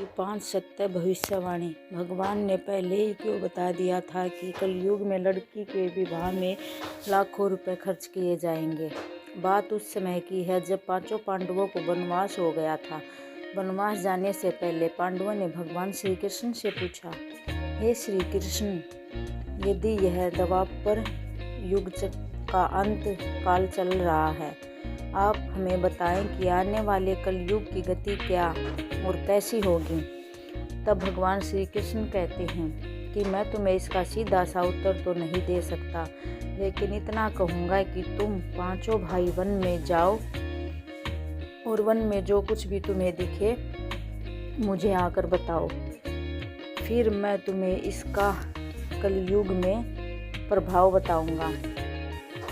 की 5 सत्य भविष्यवाणी। भगवान ने पहले ही क्यों बता दिया था कि कलयुग में लड़की के विवाह में लाखों रुपए खर्च किए जाएंगे। बात उस समय की है जब 5 पांडवों को वनवास हो गया था। वनवास जाने से पहले पांडवों ने भगवान श्री कृष्ण से पूछा, हे श्री कृष्ण, यदि यह द्वापर युग का अंत काल चल रहा है, आप हमें बताएं कि आने वाले कलयुग की गति क्या और कैसी होगी। तब भगवान श्री कृष्ण कहते हैं कि मैं तुम्हें इसका सीधा सा उत्तर तो नहीं दे सकता, लेकिन इतना कहूँगा कि तुम 5 भाई वन में जाओ और वन में जो कुछ भी तुम्हें दिखे मुझे आकर बताओ। फिर मैं तुम्हें इसका कलयुग में प्रभाव बताऊंगा।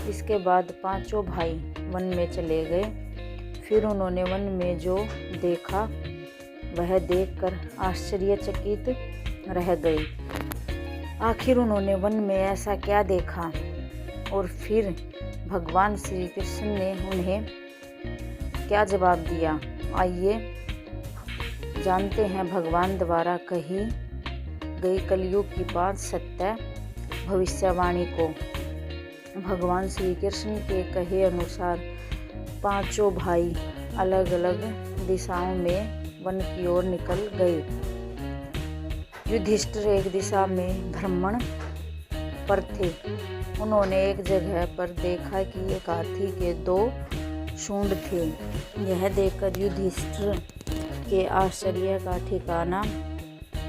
इसके बाद 5 भाई वन में चले गए। फिर उन्होंने वन में जो देखा वह देखकर आश्चर्यचकित रह गए। आखिर उन्होंने वन में ऐसा क्या देखा और फिर भगवान श्री कृष्ण ने उन्हें क्या जवाब दिया, आइए जानते हैं भगवान द्वारा कही गई कलयुग की 5 सत्य भविष्यवाणी को। भगवान श्री कृष्ण के कहे अनुसार 5 भाई अलग अलग दिशाओं में वन की ओर निकल गए। युधिष्ठिर एक दिशा में भ्रमण पर थे। उन्होंने एक जगह पर देखा कि एक हाथी के 2 सूंड थे। यह देखकर युधिष्ठिर के आश्चर्य का ठिकाना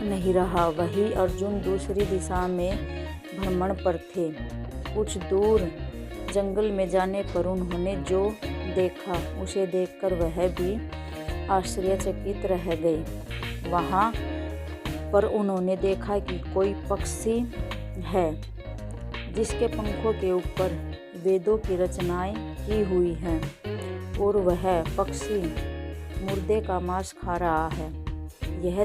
नहीं रहा। वही अर्जुन दूसरी दिशा में भ्रमण पर थे। कुछ दूर जंगल में जाने पर उन्होंने जो देखा उसे देखकर वह भी आश्चर्यचकित रह गए। वहाँ पर उन्होंने देखा कि कोई पक्षी है जिसके पंखों के ऊपर वेदों की रचनाएं की हुई हैं और वह पक्षी मुर्दे का मांस खा रहा है। यह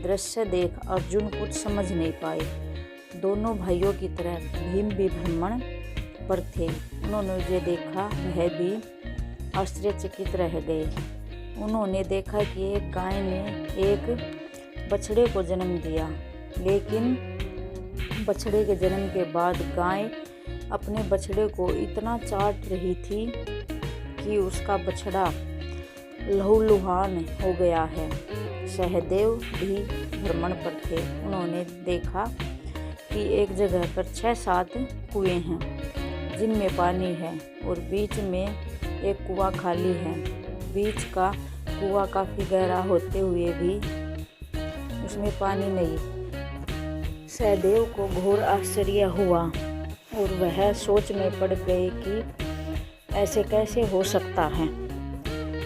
दृश्य देख अर्जुन कुछ समझ नहीं पाए। दोनों भाइयों की तरह भीम भी भ्रमण पर थे। उन्होंने जो देखा वह भी आश्चर्यचकित रह गए। उन्होंने देखा कि एक गाय ने एक बछड़े को जन्म दिया, लेकिन बछड़े के जन्म के बाद गाय अपने बछड़े को इतना चाट रही थी कि उसका बछड़ा लहूलुहान हो गया है। सहदेव भी भ्रमण पर थे। उन्होंने देखा कि एक जगह पर 6-7 कुएं हैं जिनमें पानी है और बीच में एक कुआं खाली है। बीच का कुआं काफ़ी गहरा होते हुए भी उसमें पानी नहीं। सहदेव को घोर आश्चर्य हुआ और वह सोच में पड़ गए कि ऐसे कैसे हो सकता है।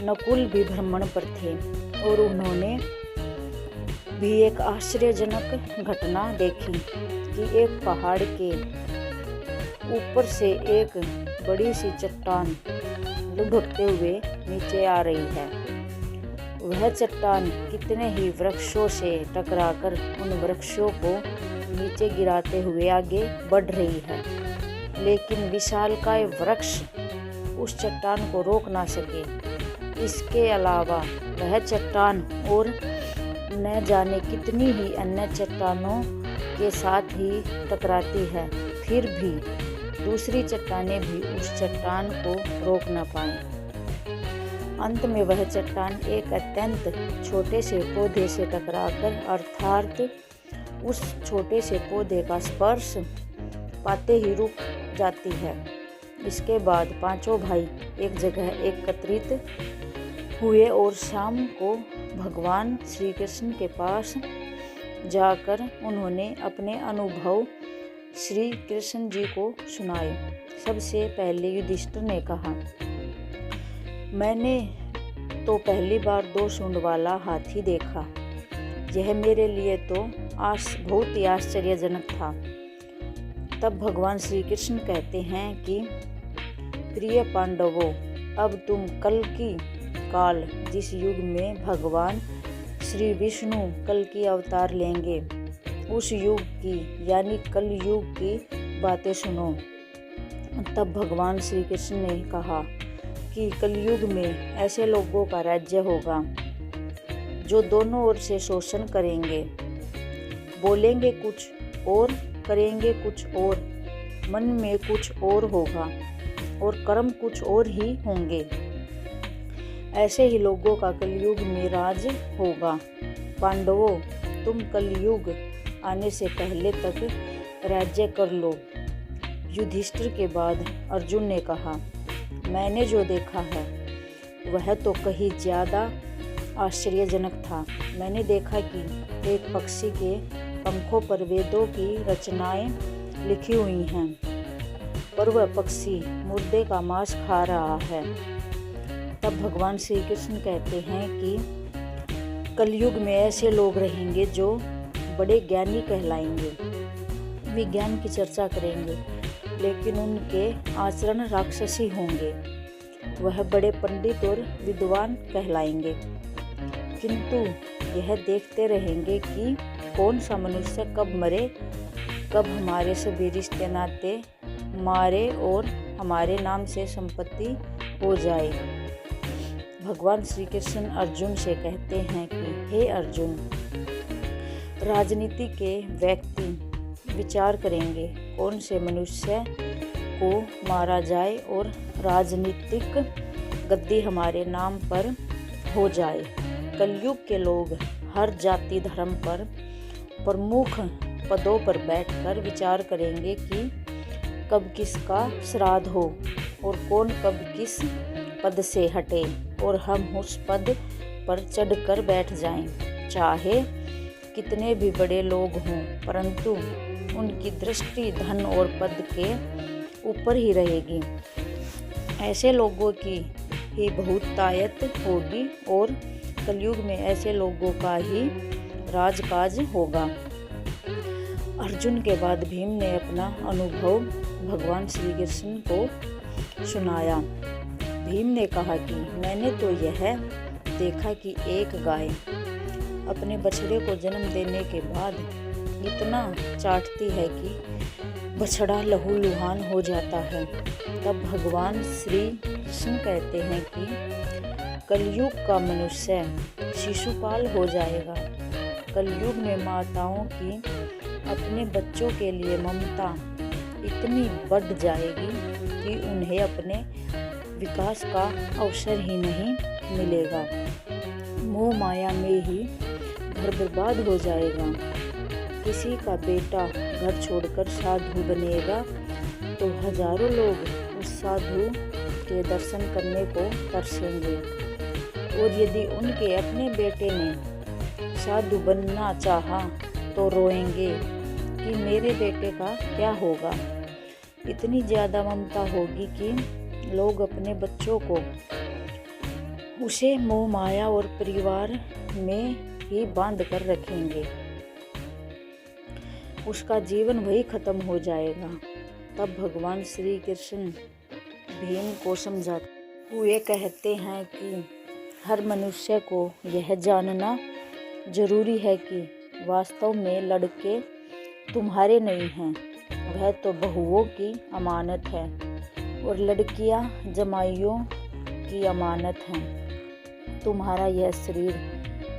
नकुल भी भ्रमण पर थे और उन्होंने भी एक आश्चर्यजनक घटना देखी कि एक पहाड़ के ऊपर से एक बड़ी सी चट्टान लुढ़कते हुए नीचे आ रही है। वह चट्टान कितने ही वृक्षों से टकराकर उन वृक्षों को नीचे गिराते हुए आगे बढ़ रही है, लेकिन विशालकाय वृक्ष उस चट्टान को रोक ना सके। इसके अलावा वह चट्टान और न जाने कितनी ही अन्य चट्टानों के साथ ही टकराती है, फिर भी दूसरी चट्टानें भी उस चट्टान को रोक न पाए। अंत में वह चट्टान एक अत्यंत छोटे से पौधे से टकराकर अर्थात उस छोटे से पौधे का स्पर्श पाते ही रुक जाती है। इसके बाद 5 भाई एक जगह एकत्रित हुए और शाम को भगवान श्री कृष्ण के पास जाकर उन्होंने अपने अनुभव श्री कृष्ण जी को सुनाए। सबसे पहले युधिष्ठिर ने कहा, मैंने तो पहली बार 2 सूंड वाला हाथी देखा। यह मेरे लिए तो बहुत ही आश्चर्यजनक था। तब भगवान श्री कृष्ण कहते हैं कि प्रिय पांडवों, अब तुम कल की काल जिस युग में भगवान श्री विष्णु कल की अवतार लेंगे उस युग की यानी कल युग की बातें सुनो। तब भगवान श्री कृष्ण ने कहा कि कलयुग में ऐसे लोगों का राज्य होगा जो दोनों ओर से शोषण करेंगे। बोलेंगे कुछ और, करेंगे कुछ और, मन में कुछ और होगा और कर्म कुछ और ही होंगे। ऐसे ही लोगों का कलयुग में राज होगा। पांडवों, तुम कलयुग आने से पहले तक राज्य कर लो। युधिष्ठिर के बाद अर्जुन ने कहा, मैंने जो देखा है वह तो कहीं ज़्यादा आश्चर्यजनक था। मैंने देखा कि एक पक्षी के पंखों पर वेदों की रचनाएं लिखी हुई हैं, पर वह पक्षी मुर्दे का मांस खा रहा है। तब भगवान श्री कृष्ण कहते हैं कि कलयुग में ऐसे लोग रहेंगे जो बड़े ज्ञानी कहलाएंगे, विज्ञान की चर्चा करेंगे, लेकिन उनके आचरण राक्षसी होंगे। वह बड़े पंडित और विद्वान कहलाएंगे, किंतु यह देखते रहेंगे कि कौन सा मनुष्य कब मरे, कब हमारे सभी रिश्ते नाते मारे और हमारे नाम से संपत्ति हो जाए। भगवान श्री कृष्ण अर्जुन से कहते हैं कि हे अर्जुन, राजनीति के व्यक्ति विचार करेंगे कौन से मनुष्य को मारा जाए और राजनीतिक गद्दी हमारे नाम पर हो जाए। कलयुग के लोग हर जाति धर्म पर प्रमुख पदों पर बैठकर विचार करेंगे कि कब किसका श्राद्ध हो और कौन कब किस पद से हटे और हम उस पद पर चढ़कर बैठ जाएं। चाहे कितने भी बड़े लोग हों, परंतु उनकी दृष्टि धन और पद के ऊपर ही रहेगी। ऐसे लोगों की ही बहुतायत होगी और कलयुग में ऐसे लोगों का ही राजकाज होगा। अर्जुन के बाद भीम ने अपना अनुभव भगवान श्री कृष्ण को सुनाया। भीम ने कहा कि मैंने तो यह देखा कि एक गाय अपने बछड़े को जन्म देने के बाद इतना चाटती है कि बछड़ा लहूलुहान हो जाता है। तब भगवान श्री कृष्ण कहते हैं कि कलयुग का मनुष्य शिशुपाल हो जाएगा। कलयुग में माताओं की अपने बच्चों के लिए ममता इतनी बढ़ जाएगी कि उन्हें अपने विकास का अवसर ही नहीं मिलेगा। मोह माया में ही घर बर्बाद हो जाएगा। किसी का बेटा घर छोड़कर साधु बनेगा तो हजारों लोग उस साधु के दर्शन करने को तरसेंगे, और यदि उनके अपने बेटे ने साधु बनना चाहा तो रोएंगे कि मेरे बेटे का क्या होगा। इतनी ज़्यादा ममता होगी कि लोग अपने बच्चों को उसे मोह माया और परिवार में ही बांध कर रखेंगे। उसका जीवन वही खत्म हो जाएगा। तब भगवान श्री कृष्ण भीम को समझाते हुए कहते हैं कि हर मनुष्य को यह जानना जरूरी है कि वास्तव में लड़के तुम्हारे नहीं हैं, वह तो बहुओं की अमानत है और लड़कियां जमाइयों की अमानत हैं। तुम्हारा यह शरीर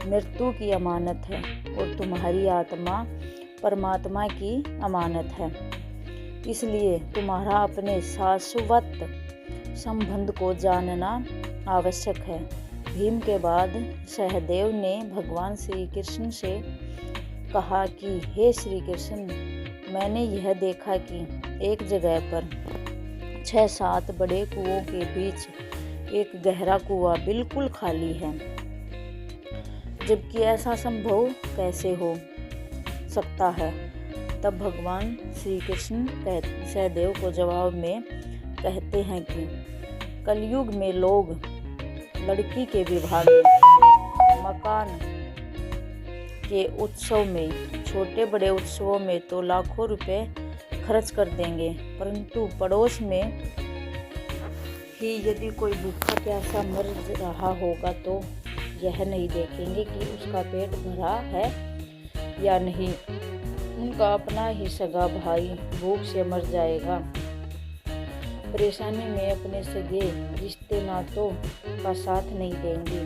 मृत्यु की अमानत है और तुम्हारी आत्मा परमात्मा की अमानत है। इसलिए तुम्हारा अपने शाश्वत संबंध को जानना आवश्यक है। भीम के बाद सहदेव ने भगवान श्री कृष्ण से कहा कि हे श्री कृष्ण, मैंने यह देखा कि एक जगह पर 6-7 बड़े कुओं के बीच एक गहरा कुआं बिल्कुल खाली है, जबकि ऐसा संभव कैसे हो सकता है। तब भगवान श्री कृष्ण सहदेव को जवाब में कहते हैं कि कलयुग में लोग लड़की के विवाह में, मकान के उत्सव में, छोटे बड़े उत्सवों में तो लाखों रुपए खर्च कर देंगे, परंतु पड़ोस में ही यदि कोई भूखा प्यासा मर रहा होगा तो यह नहीं देखेंगे कि उसका पेट भरा है या नहीं। उनका अपना ही सगा भाई भूख से मर जाएगा। परेशानी में अपने सगे रिश्ते नातों का साथ नहीं देंगे।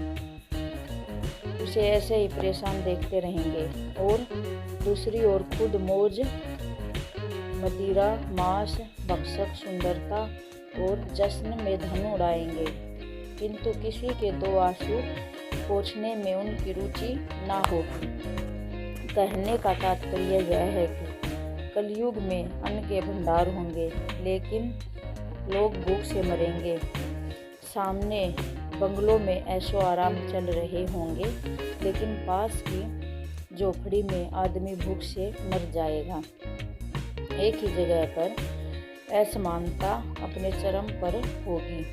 उसे ऐसे ही परेशान देखते रहेंगे और दूसरी ओर खुद मौज, मदिरा, मांस, भक्षक, सुंदरता और जश्न में धन उड़ाएंगे, किंतु किसी के दो आंसू पोंछने में उनकी रुचि ना हो। कहने का तात्पर्य यह है कि कलयुग में अन्न के भंडार होंगे, लेकिन लोग भूख से मरेंगे। सामने बंगलों में ऐशो आराम चल रहे होंगे, लेकिन पास की झोपड़ी में आदमी भूख से मर जाएगा। एक ही जगह पर असमानता अपने चरम पर होगी।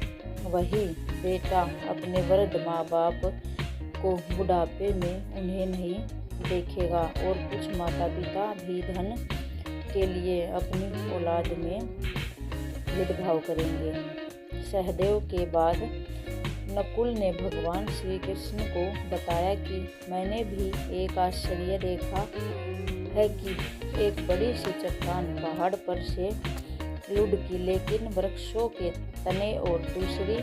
वही बेटा अपने वृद्ध माँ बाप को बुढ़ापे में उन्हें नहीं देखेगा और कुछ माता पिता भी धन के लिए अपनी औलाद में भेदभाव करेंगे। सहदेव के बाद नकुल ने भगवान श्री कृष्ण को बताया कि मैंने भी एक आश्चर्य देखा है कि एक बड़ी सी चट्टान पहाड़ पर से लुढ़की, लेकिन वृक्षों के तने और दूसरी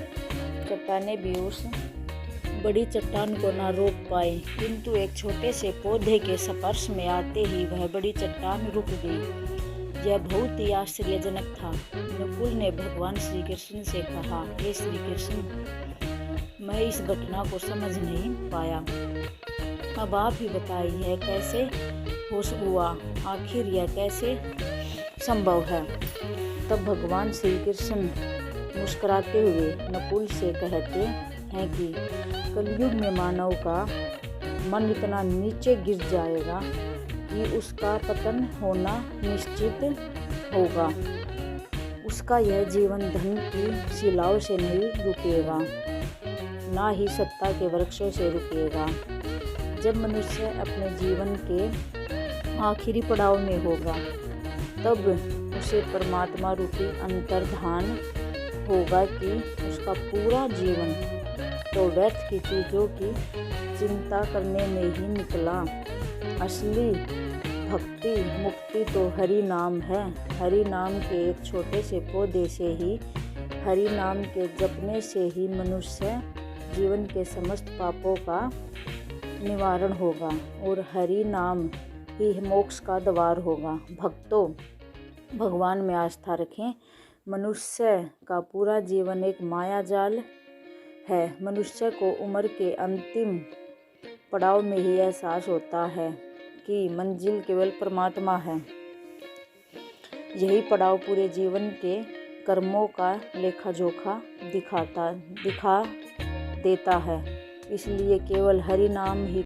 चट्टानें भी उस बड़ी चट्टान को ना रोक पाए, किंतु एक छोटे से पौधे के स्पर्श में आते ही वह बड़ी चट्टान रुक गई। यह बहुत ही आश्चर्यजनक था। नकुल ने भगवान श्री कृष्ण से कहा, हे श्री कृष्ण, मैं इस घटना को समझ नहीं पाया, अब आप ही बताइए कैसे हुआ, आखिर यह कैसे संभव है। तब भगवान श्री कृष्ण मुस्कुराते हुए नकुल से कहते हैं कि कलयुग में मानव का मन इतना नीचे गिर जाएगा कि उसका पतन होना निश्चित होगा। उसका यह जीवन धन की शिलाओं से नहीं रुकेगा, ना ही सत्ता के वृक्षों से रुकेगा। जब मनुष्य अपने जीवन के आखिरी पड़ाव में होगा, तब उसे परमात्मा रूपी अंतर्धान होगा कि उसका पूरा जीवन तो व्यर्थ की चीज़ों की चिंता करने में ही निकला। असली भक्ति मुक्ति तो हरि नाम है। हरि नाम के एक छोटे से पौधे से ही, हरि नाम के जपने से ही मनुष्य जीवन के समस्त पापों का निवारण होगा और हरि नाम ही मोक्ष का द्वार होगा। भक्तों, भगवान में आस्था रखें। मनुष्य का पूरा जीवन एक माया जाल है। मनुष्य को उम्र के अंतिम पड़ाव में ही एहसास होता है कि मंजिल केवल परमात्मा है। यही पड़ाव पूरे जीवन के कर्मों का लेखा जोखा दिखा देता है। इसलिए केवल हरि नाम ही